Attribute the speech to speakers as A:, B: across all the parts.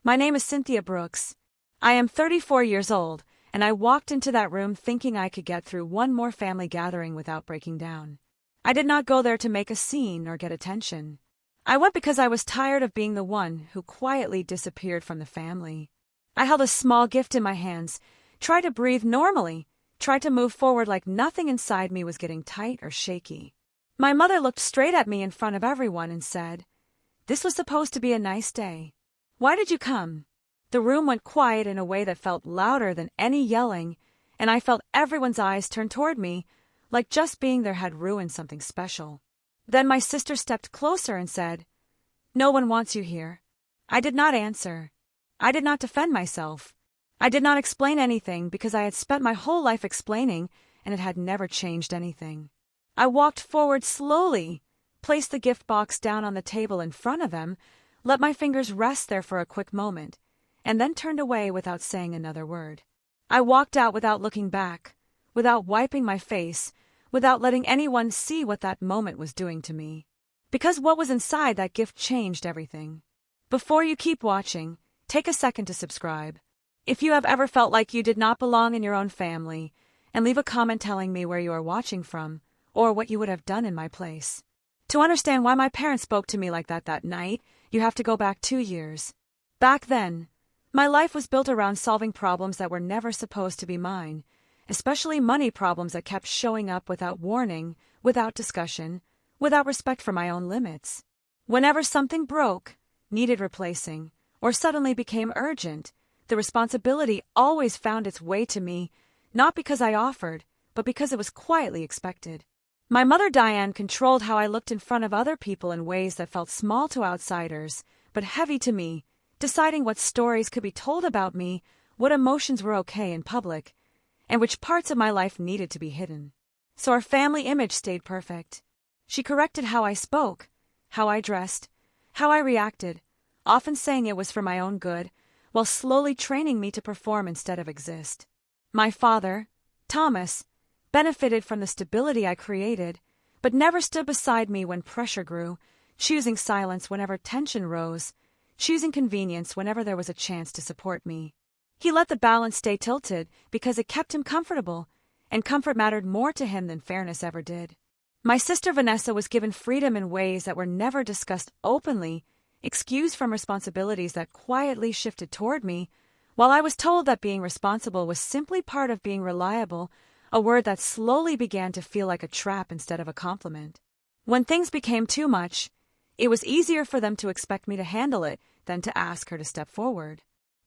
A: My name is Cynthia Brooks. I am 34 years old, and I walked into that room thinking I could get through one more family gathering without breaking down. I did not go there to make a scene or get attention. I went because I was tired of being the one who quietly disappeared from the family. I held a small gift in my hands, tried to breathe normally, tried to move forward like nothing inside me was getting tight or shaky. My mother looked straight at me in front of everyone and said, "This was supposed to be a nice day. Why did you come?" The room went quiet in a way that felt louder than any yelling, and I felt everyone's eyes turn toward me, like just being there had ruined something special. Then my sister stepped closer and said, "No one wants you here." I did not answer. I did not defend myself. I did not explain anything because I had spent my whole life explaining, and it had never changed anything. I walked forward slowly, placed the gift box down on the table in front of them, let my fingers rest there for a quick moment, and then turned away without saying another word. I walked out without looking back, without wiping my face, without letting anyone see what that moment was doing to me. Because what was inside that gift changed everything. Before you keep watching, take a second to subscribe. If you have ever felt like you did not belong in your own family, and leave a comment telling me where you are watching from, or what you would have done in my place. To understand why my parents spoke to me like that night, you have to go back 2 years. Back then, my life was built around solving problems that were never supposed to be mine, especially money problems that kept showing up without warning, without discussion, without respect for my own limits. Whenever something broke, needed replacing, or suddenly became urgent, the responsibility always found its way to me, not because I offered, but because it was quietly expected. My mother Diane controlled how I looked in front of other people in ways that felt small to outsiders, but heavy to me, deciding what stories could be told about me, what emotions were okay in public, and which parts of my life needed to be hidden. So our family image stayed perfect. She corrected how I spoke, how I dressed, how I reacted, often saying it was for my own good, while slowly training me to perform instead of exist. My father, Thomas, benefited from the stability I created, but never stood beside me when pressure grew, choosing silence whenever tension rose, choosing convenience whenever there was a chance to support me. He let the balance stay tilted because it kept him comfortable, and comfort mattered more to him than fairness ever did. My sister Vanessa was given freedom in ways that were never discussed openly, excused from responsibilities that quietly shifted toward me, while I was told that being responsible was simply part of being reliable, a word that slowly began to feel like a trap instead of a compliment. When things became too much, it was easier for them to expect me to handle it than to ask her to step forward.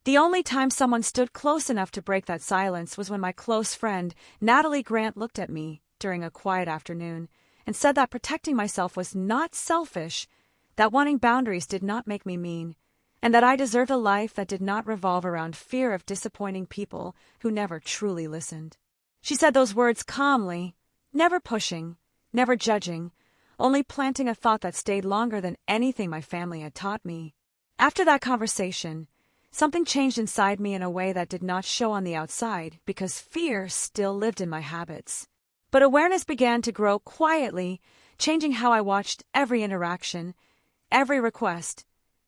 A: The only time someone stood close enough to break that silence was when my close friend, Natalie Grant, looked at me during a quiet afternoon and said that protecting myself was not selfish, that wanting boundaries did not make me mean, and that I deserved a life that did not revolve around fear of disappointing people who never truly listened. She said those words calmly, never pushing, never judging, only planting a thought that stayed longer than anything my family had taught me. After that conversation, something changed inside me in a way that did not show on the outside because fear still lived in my habits. But awareness began to grow quietly, changing how I watched every interaction, every request,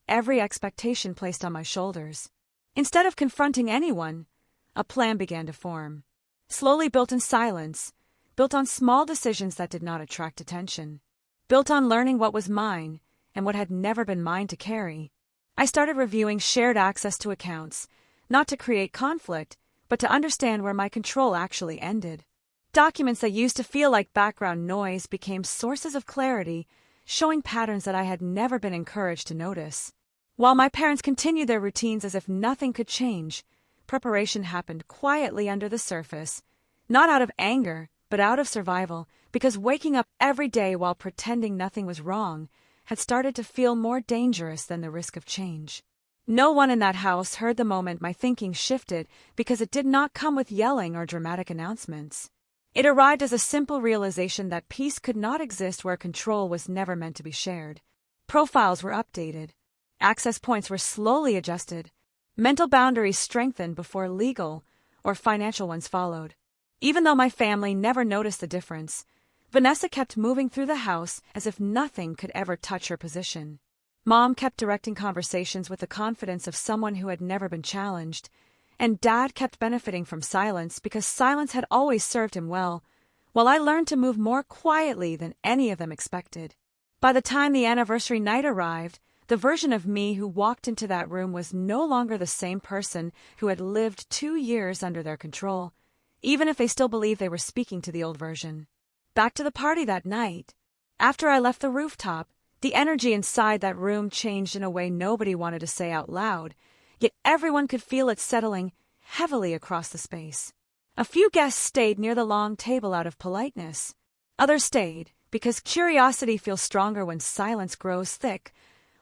A: every expectation placed on my shoulders. Instead of confronting anyone, a plan began to form. Slowly built in silence, built on small decisions that did not attract attention, built on learning what was mine and what had never been mine to carry. I started reviewing shared access to accounts, not to create conflict, but to understand where my control actually ended. Documents that used to feel like background noise became sources of clarity, showing patterns that I had never been encouraged to notice. While my parents continued their routines as if nothing could change, preparation happened quietly under the surface, not out of anger, but out of survival, because waking up every day while pretending nothing was wrong had started to feel more dangerous than the risk of change. No one in that house heard the moment my thinking shifted because it did not come with yelling or dramatic announcements. It arrived as a simple realization that peace could not exist where control was never meant to be shared. Profiles were updated. Access points were slowly adjusted. Mental boundaries strengthened before legal or financial ones followed. Even though my family never noticed the difference, Vanessa kept moving through the house as if nothing could ever touch her position. Mom kept directing conversations with the confidence of someone who had never been challenged, and Dad kept benefiting from silence because silence had always served him well, while I learned to move more quietly than any of them expected. By the time the anniversary night arrived, the version of me who walked into that room was no longer the same person who had lived 2 years under their control, even if they still believed they were speaking to the old version. Back to the party that night. After I left the rooftop, the energy inside that room changed in a way nobody wanted to say out loud, yet everyone could feel it settling heavily across the space. A few guests stayed near the long table out of politeness. Others stayed because curiosity feels stronger when silence grows thick,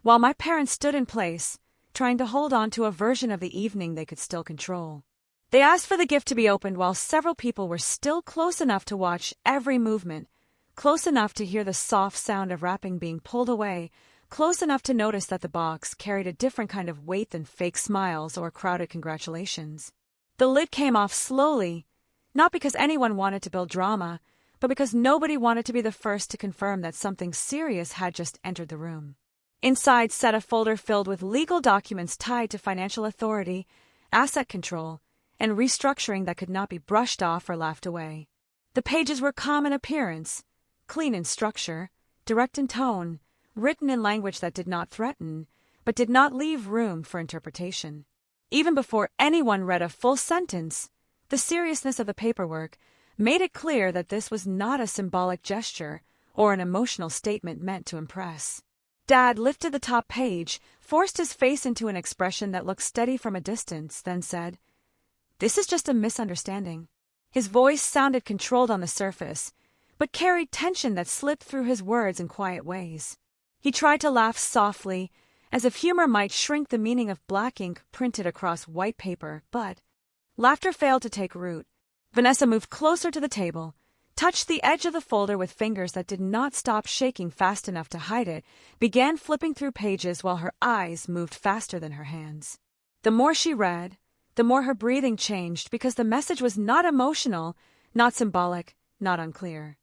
A: while my parents stood in place, trying to hold on to a version of the evening they could still control. They asked for the gift to be opened while several people were still close enough to watch every movement, close enough to hear the soft sound of wrapping being pulled away, close enough to notice that the box carried a different kind of weight than fake smiles or crowded congratulations. The lid came off slowly, not because anyone wanted to build drama, but because nobody wanted to be the first to confirm that something serious had just entered the room. Inside sat a folder filled with legal documents tied to financial authority, asset control, and restructuring that could not be brushed off or laughed away. The pages were calm in appearance, clean in structure, direct in tone, written in language that did not threaten, but did not leave room for interpretation. Even before anyone read a full sentence, the seriousness of the paperwork made it clear that this was not a symbolic gesture or an emotional statement meant to impress. Dad lifted the top page, forced his face into an expression that looked steady from a distance, then said, "This is just a misunderstanding." His voice sounded controlled on the surface, but carried tension that slipped through his words in quiet ways. He tried to laugh softly, as if humor might shrink the meaning of black ink printed across white paper, but laughter failed to take root. Vanessa moved closer to the table, touched the edge of the folder with fingers that did not stop shaking fast enough to hide it, began flipping through pages while her eyes moved faster than her hands. The more she read, the more her breathing changed because the message was not emotional, not symbolic, not unclear.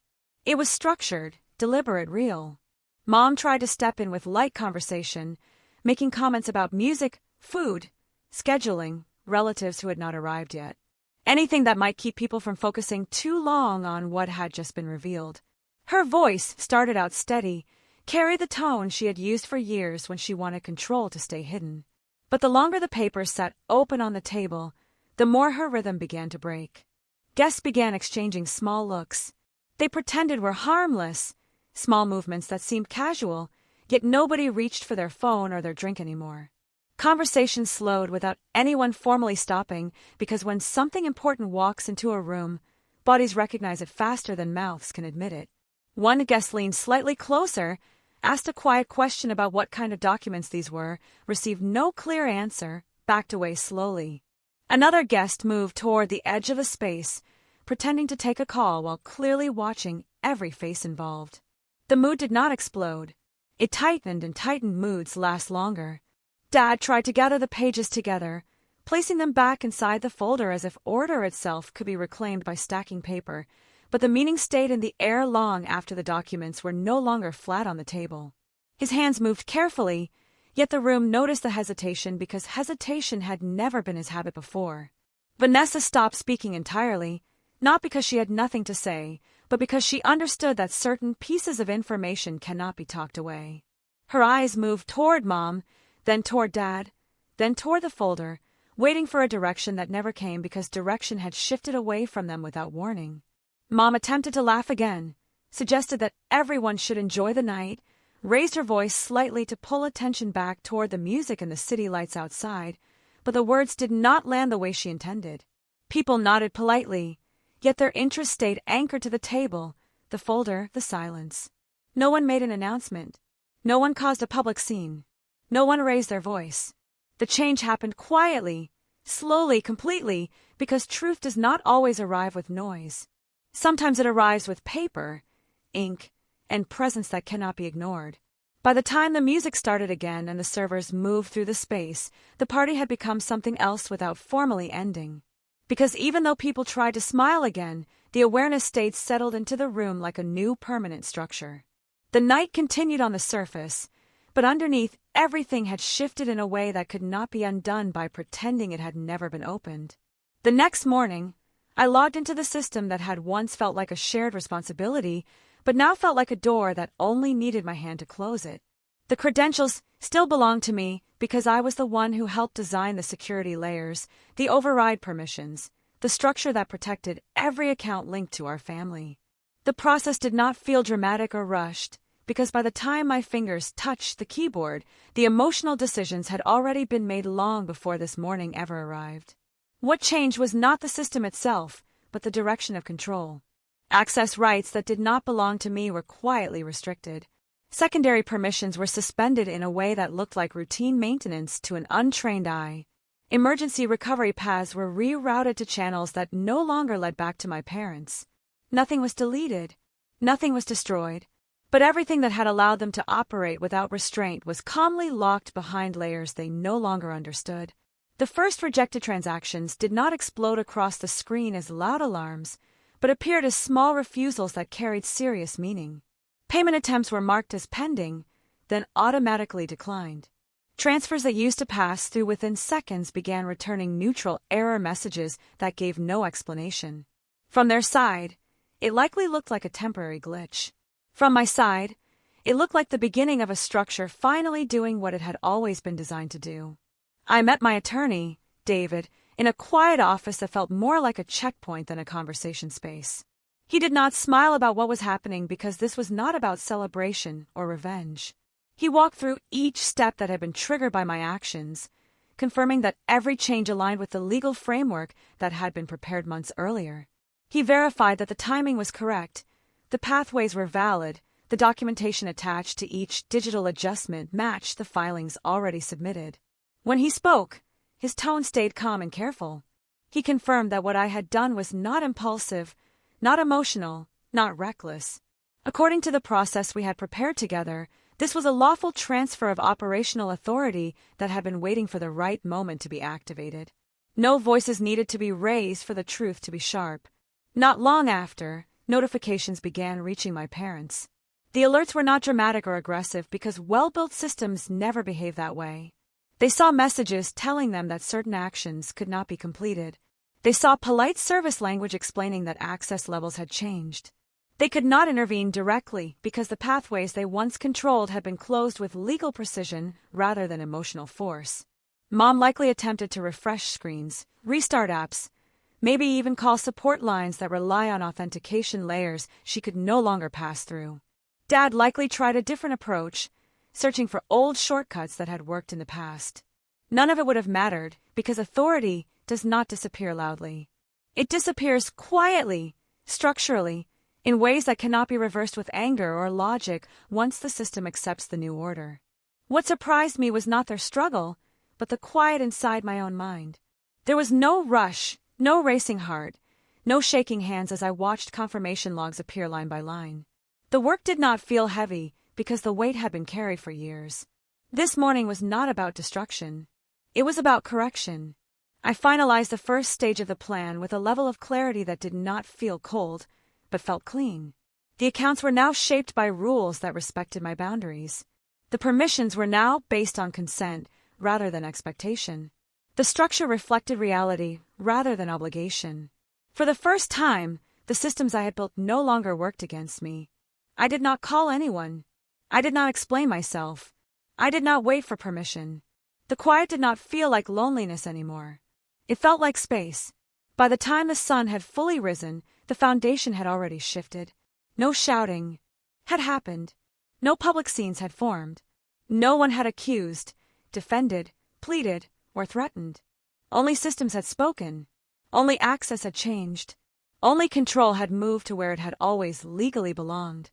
A: It was structured, deliberate, real. Mom tried to step in with light conversation, making comments about music, food, scheduling, relatives who had not arrived yet. Anything that might keep people from focusing too long on what had just been revealed. Her voice started out steady, carried the tone she had used for years when she wanted control to stay hidden. But the longer the papers sat open on the table, the more her rhythm began to break. Guests began exchanging small looks. They pretended were harmless, small movements that seemed casual, yet nobody reached for their phone or their drink anymore. Conversation slowed without anyone formally stopping because when something important walks into a room, bodies recognize it faster than mouths can admit it. One guest leaned slightly closer, asked a quiet question about what kind of documents these were, received no clear answer, backed away slowly. Another guest moved toward the edge of the space, pretending to take a call while clearly watching every face involved. The mood did not explode. It tightened, and tightened moods last longer. Dad tried to gather the pages together, placing them back inside the folder as if order itself could be reclaimed by stacking paper, but the meaning stayed in the air long after the documents were no longer flat on the table. His hands moved carefully, yet the room noticed the hesitation because hesitation had never been his habit before. Vanessa stopped speaking entirely, not because she had nothing to say, but because she understood that certain pieces of information cannot be talked away. Her eyes moved toward Mom, then toward Dad, then toward the folder, waiting for a direction that never came because direction had shifted away from them without warning. Mom attempted to laugh again, suggested that everyone should enjoy the night, raised her voice slightly to pull attention back toward the music and the city lights outside, but the words did not land the way she intended. People nodded politely, yet their interest stayed anchored to the table, the folder, the silence. No one made an announcement. No one caused a public scene. No one raised their voice. The change happened quietly, slowly, completely, because truth does not always arrive with noise. Sometimes it arrives with paper, ink, and presence that cannot be ignored. By the time the music started again and the servers moved through the space, the party had become something else without formally ending. Because even though people tried to smile again, the awareness stayed settled into the room like a new permanent structure. The night continued on the surface, but underneath everything had shifted in a way that could not be undone by pretending it had never been opened. The next morning, I logged into the system that had once felt like a shared responsibility, but now felt like a door that only needed my hand to close it. The credentials still belonged to me because I was the one who helped design the security layers, the override permissions, the structure that protected every account linked to our family. The process did not feel dramatic or rushed, because by the time my fingers touched the keyboard, the emotional decisions had already been made long before this morning ever arrived. What changed was not the system itself, but the direction of control. Access rights that did not belong to me were quietly restricted. Secondary permissions were suspended in a way that looked like routine maintenance to an untrained eye. Emergency recovery paths were rerouted to channels that no longer led back to my parents. Nothing was deleted. Nothing was destroyed. But everything that had allowed them to operate without restraint was calmly locked behind layers they no longer understood. The first rejected transactions did not explode across the screen as loud alarms, but appeared as small refusals that carried serious meaning. Payment attempts were marked as pending, then automatically declined. Transfers that used to pass through within seconds began returning neutral error messages that gave no explanation. From their side, it likely looked like a temporary glitch. From my side, it looked like the beginning of a structure finally doing what it had always been designed to do. I met my attorney, David, in a quiet office that felt more like a checkpoint than a conversation space. He did not smile about what was happening because this was not about celebration or revenge. He walked through each step that had been triggered by my actions, confirming that every change aligned with the legal framework that had been prepared months earlier. He verified that the timing was correct, the pathways were valid, the documentation attached to each digital adjustment matched the filings already submitted. When he spoke, his tone stayed calm and careful. He confirmed that what I had done was not impulsive, not emotional, not reckless. According to the process we had prepared together, this was a lawful transfer of operational authority that had been waiting for the right moment to be activated. No voices needed to be raised for the truth to be sharp. Not long after, notifications began reaching my parents. The alerts were not dramatic or aggressive because well-built systems never behave that way. They saw messages telling them that certain actions could not be completed. They saw polite service language explaining that access levels had changed. They could not intervene directly because the pathways they once controlled had been closed with legal precision rather than emotional force. Mom likely attempted to refresh screens, restart apps, maybe even call support lines that rely on authentication layers she could no longer pass through. Dad likely tried a different approach, searching for old shortcuts that had worked in the past. None of it would have mattered because authority does not disappear loudly. It disappears quietly, structurally, in ways that cannot be reversed with anger or logic once the system accepts the new order. What surprised me was not their struggle, but the quiet inside my own mind. There was no rush, no racing heart, no shaking hands as I watched confirmation logs appear line by line. The work did not feel heavy because the weight had been carried for years. This morning was not about destruction. It was about correction. I finalized the first stage of the plan with a level of clarity that did not feel cold, but felt clean. The accounts were now shaped by rules that respected my boundaries. The permissions were now based on consent rather than expectation. The structure reflected reality rather than obligation. For the first time, the systems I had built no longer worked against me. I did not call anyone. I did not explain myself. I did not wait for permission. The quiet did not feel like loneliness anymore. It felt like space. By the time the sun had fully risen, the foundation had already shifted. No shouting had happened. No public scenes had formed. No one had accused, defended, pleaded, or threatened. Only systems had spoken. Only access had changed. Only control had moved to where it had always legally belonged.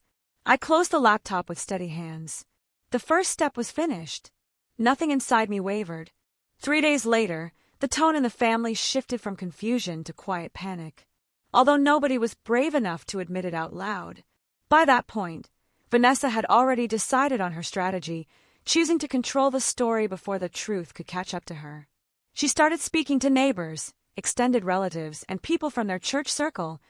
A: I closed the laptop with steady hands. The first step was finished. Nothing inside me wavered. 3 days later, the tone in the family shifted from confusion to quiet panic, although nobody was brave enough to admit it out loud. By that point, Vanessa had already decided on her strategy, choosing to control the story before the truth could catch up to her. She started speaking to neighbors, extended relatives, and people from their church circle,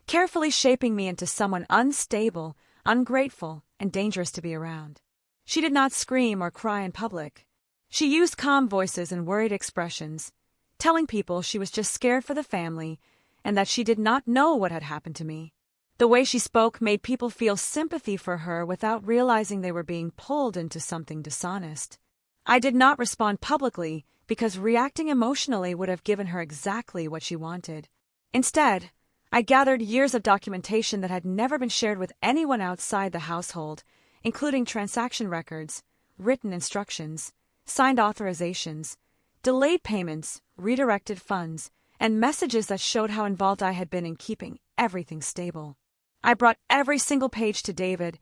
A: carefully shaping me into someone unstable, ungrateful, and dangerous to be around. She did not scream or cry in public. She used calm voices and worried expressions, telling people she was just scared for the family and that she did not know what had happened to me. The way she spoke made people feel sympathy for her without realizing they were being pulled into something dishonest. I did not respond publicly because reacting emotionally would have given her exactly what she wanted. Instead, I gathered years of documentation that had never been shared with anyone outside the household, including transaction records, written instructions, signed authorizations, delayed payments, redirected funds, and messages that showed how involved I had been in keeping everything stable. I brought every single page to David,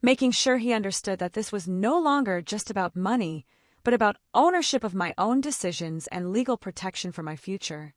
A: making sure he understood that this was no longer just about money, but about ownership of my own decisions and legal protection for my future.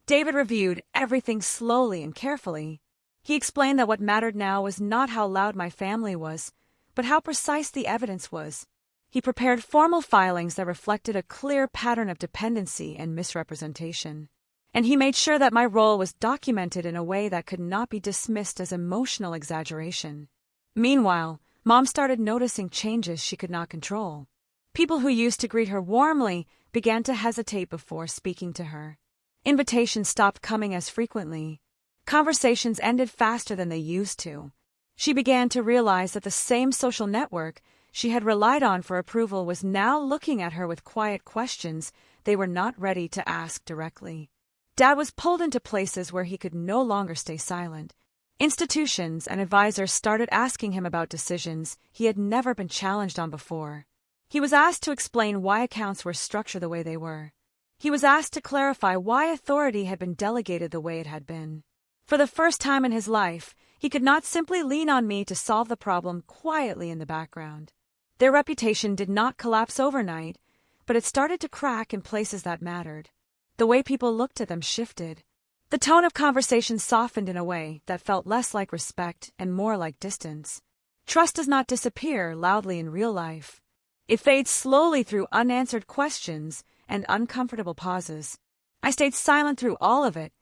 A: David reviewed everything slowly and carefully. He explained that what mattered now was not how loud my family was, but how precise the evidence was. He prepared formal filings that reflected a clear pattern of dependency and misrepresentation. And he made sure that my role was documented in a way that could not be dismissed as emotional exaggeration. Meanwhile, Mom started noticing changes she could not control. People who used to greet her warmly began to hesitate before speaking to her. Invitations stopped coming as frequently. Conversations ended faster than they used to. She began to realize that the same social network she had relied on for approval was now looking at her with quiet questions they were not ready to ask directly. Dad was pulled into places where he could no longer stay silent. Institutions and advisors started asking him about decisions he had never been challenged on before. He was asked to explain why accounts were structured the way they were. He was asked to clarify why authority had been delegated the way it had been. For the first time in his life, he could not simply lean on me to solve the problem quietly in the background. Their reputation did not collapse overnight, but it started to crack in places that mattered. The way people looked at them shifted. The tone of conversation softened in a way that felt less like respect and more like distance. Trust does not disappear loudly in real life. It fades slowly through unanswered questions and uncomfortable pauses. I stayed silent through all of it,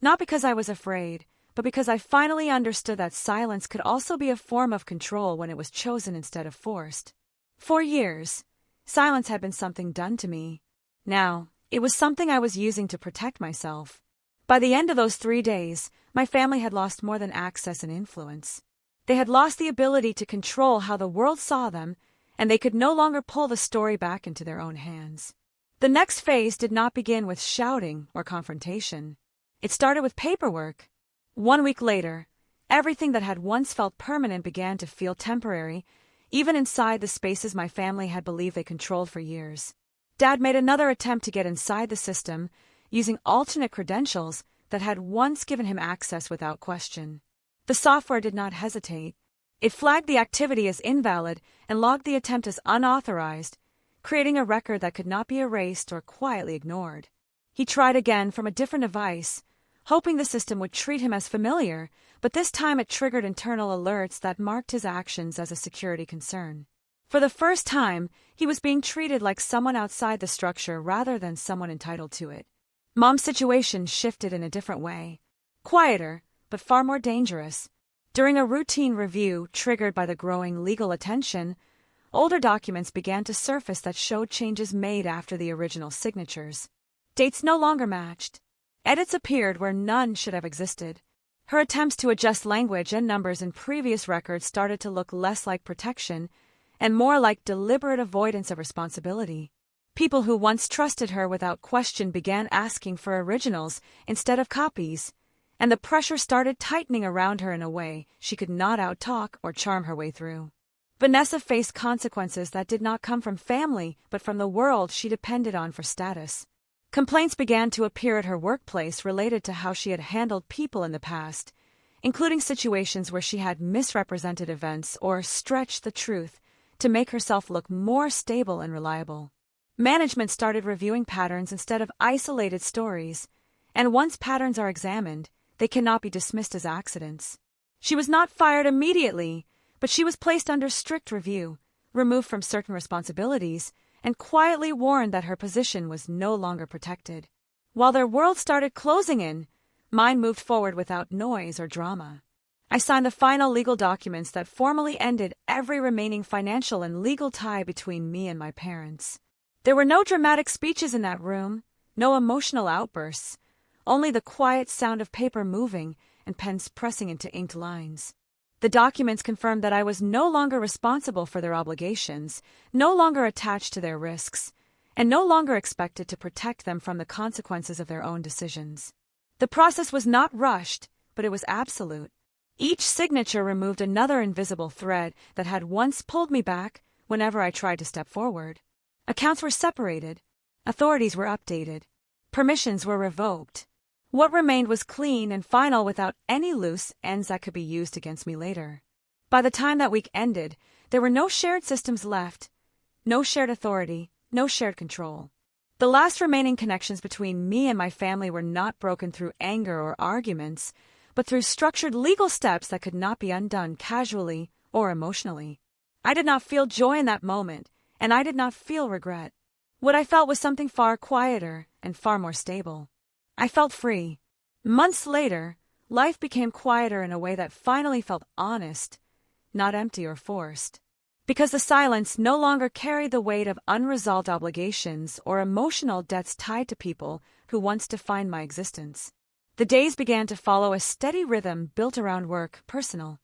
A: not because I was afraid, but because I finally understood that silence could also be a form of control when it was chosen instead of forced. For years, silence had been something done to me. Now, it was something I was using to protect myself. By the end of those 3 days, my family had lost more than access and influence. They had lost the ability to control how the world saw them, and they could no longer pull the story back into their own hands. The next phase did not begin with shouting or confrontation. It started with paperwork. 1 week later, everything that had once felt permanent began to feel temporary, even inside the spaces my family had believed they controlled for years. Dad made another attempt to get inside the system, using alternate credentials that had once given him access without question. The software did not hesitate. It flagged the activity as invalid and logged the attempt as unauthorized, creating a record that could not be erased or quietly ignored. He tried again from a different device, hoping the system would treat him as familiar, but this time it triggered internal alerts that marked his actions as a security concern. For the first time, he was being treated like someone outside the structure rather than someone entitled to it. Mom's situation shifted in a different way. Quieter, but far more dangerous. During a routine review triggered by the growing legal attention, older documents began to surface that showed changes made after the original signatures. Dates no longer matched. Edits appeared where none should have existed. Her attempts to adjust language and numbers in previous records started to look less like protection and more like deliberate avoidance of responsibility. People who once trusted her without question began asking for originals instead of copies, and the pressure started tightening around her in a way she could not outtalk or charm her way through. Vanessa faced consequences that did not come from family but from the world she depended on for status. Complaints began to appear at her workplace related to how she had handled people in the past, including situations where she had misrepresented events or stretched the truth to make herself look more stable and reliable. Management started reviewing patterns instead of isolated stories, and once patterns are examined, they cannot be dismissed as accidents. She was not fired immediately, but she was placed under strict review, removed from certain responsibilities, and quietly warned that her position was no longer protected. While their world started closing in, mine moved forward without noise or drama. I signed the final legal documents that formally ended every remaining financial and legal tie between me and my parents. There were no dramatic speeches in that room, no emotional outbursts, only the quiet sound of paper moving and pens pressing into inked lines. The documents confirmed that I was no longer responsible for their obligations, no longer attached to their risks, and no longer expected to protect them from the consequences of their own decisions. The process was not rushed, but it was absolute. Each signature removed another invisible thread that had once pulled me back whenever I tried to step forward. Accounts were separated, authorities were updated, permissions were revoked. What remained was clean and final without any loose ends that could be used against me later. By the time that week ended, there were no shared systems left, no shared authority, no shared control. The last remaining connections between me and my family were not broken through anger or arguments, but through structured legal steps that could not be undone casually or emotionally. I did not feel joy in that moment, and I did not feel regret. What I felt was something far quieter and far more stable. I felt free. Months later, life became quieter in a way that finally felt honest, not empty or forced. Because the silence no longer carried the weight of unresolved obligations or emotional debts tied to people who once defined my existence. The days began to follow a steady rhythm built around work, personal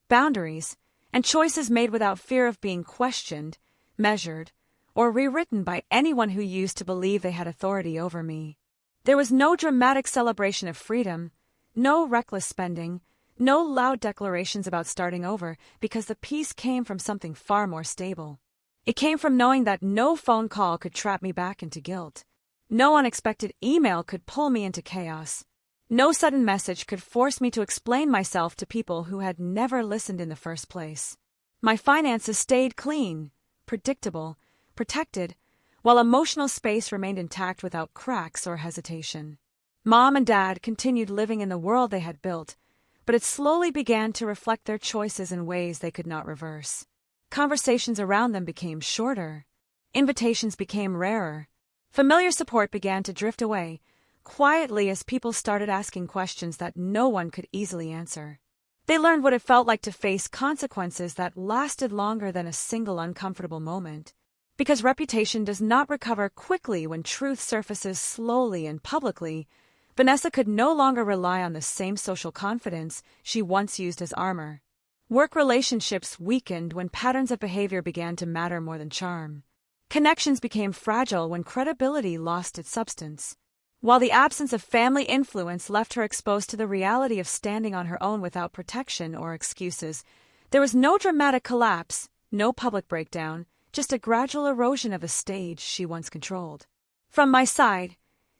A: boundaries, and choices made without fear of being questioned, measured, or rewritten by anyone who used to believe they had authority over me. There was no dramatic celebration of freedom, no reckless spending, no loud declarations about starting over, because the peace came from something far more stable. It came from knowing that no phone call could trap me back into guilt. No unexpected email could pull me into chaos. No sudden message could force me to explain myself to people who had never listened in the first place. My finances stayed clean, predictable, protected, while emotional space remained intact without cracks or hesitation. Mom and Dad continued living in the world they had built, but it slowly began to reflect their choices in ways they could not reverse. Conversations around them became shorter. Invitations became rarer. Familiar support began to drift away, quietly as people started asking questions that no one could easily answer. They learned what it felt like to face consequences that lasted longer than a single uncomfortable moment. Because reputation does not recover quickly when truth surfaces slowly and publicly, Vanessa could no longer rely on the same social confidence she once used as armor. Work relationships weakened when patterns of behavior began to matter more than charm. Connections became fragile when credibility lost its substance. While the absence of family influence left her exposed to the reality of standing on her own without protection or excuses, there was no dramatic collapse, no public breakdown, just a gradual erosion of a stage she once controlled. From my side,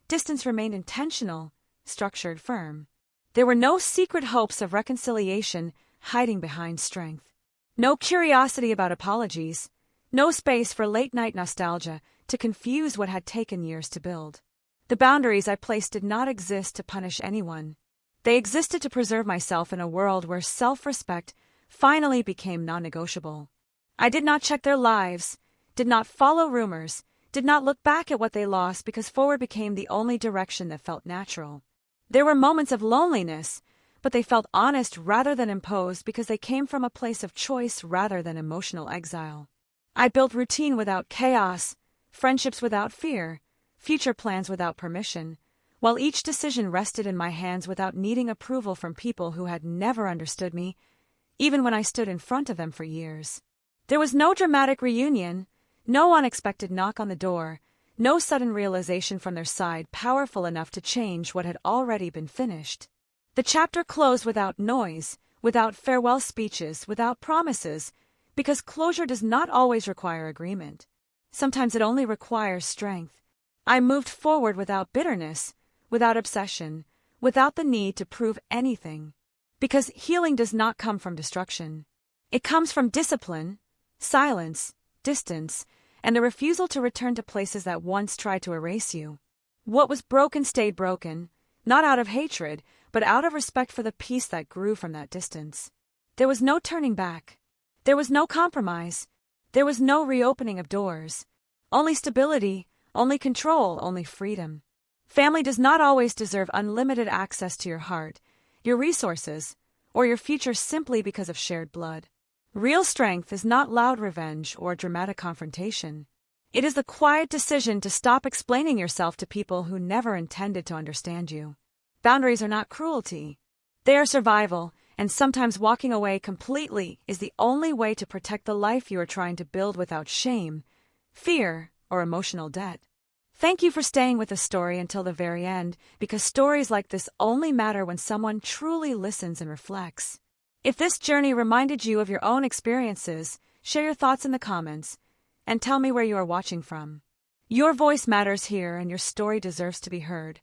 A: distance remained intentional, structured, firm. There were no secret hopes of reconciliation hiding behind strength. No curiosity about apologies, no space for late-night nostalgia to confuse what had taken years to build. The boundaries I placed did not exist to punish anyone. They existed to preserve myself in a world where self-respect finally became non-negotiable. I did not check their lives, did not follow rumors, did not look back at what they lost because forward became the only direction that felt natural. There were moments of loneliness, but they felt honest rather than imposed because they came from a place of choice rather than emotional exile. I built routine without chaos, friendships without fear, future plans without permission, while each decision rested in my hands without needing approval from people who had never understood me, even when I stood in front of them for years. There was no dramatic reunion, no unexpected knock on the door, no sudden realization from their side powerful enough to change what had already been finished. The chapter closed without noise, without farewell speeches, without promises, because closure does not always require agreement. Sometimes it only requires strength. I moved forward without bitterness, without obsession, without the need to prove anything. Because healing does not come from destruction. It comes from discipline, silence, distance, and the refusal to return to places that once tried to erase you. What was broken stayed broken, not out of hatred, but out of respect for the peace that grew from that distance. There was no turning back. There was no compromise. There was no reopening of doors. Only stability, only control, only freedom. Family does not always deserve unlimited access to your heart, your resources, or your future simply because of shared blood. Real strength is not loud revenge or dramatic confrontation. It is the quiet decision to stop explaining yourself to people who never intended to understand you. Boundaries are not cruelty. They are survival, and sometimes walking away completely is the only way to protect the life you are trying to build without shame, fear, or emotional debt. Thank you for staying with the story until the very end, because stories like this only matter when someone truly listens and reflects. If this journey reminded you of your own experiences, share your thoughts in the comments, and tell me where you are watching from. Your voice matters here, and your story deserves to be heard.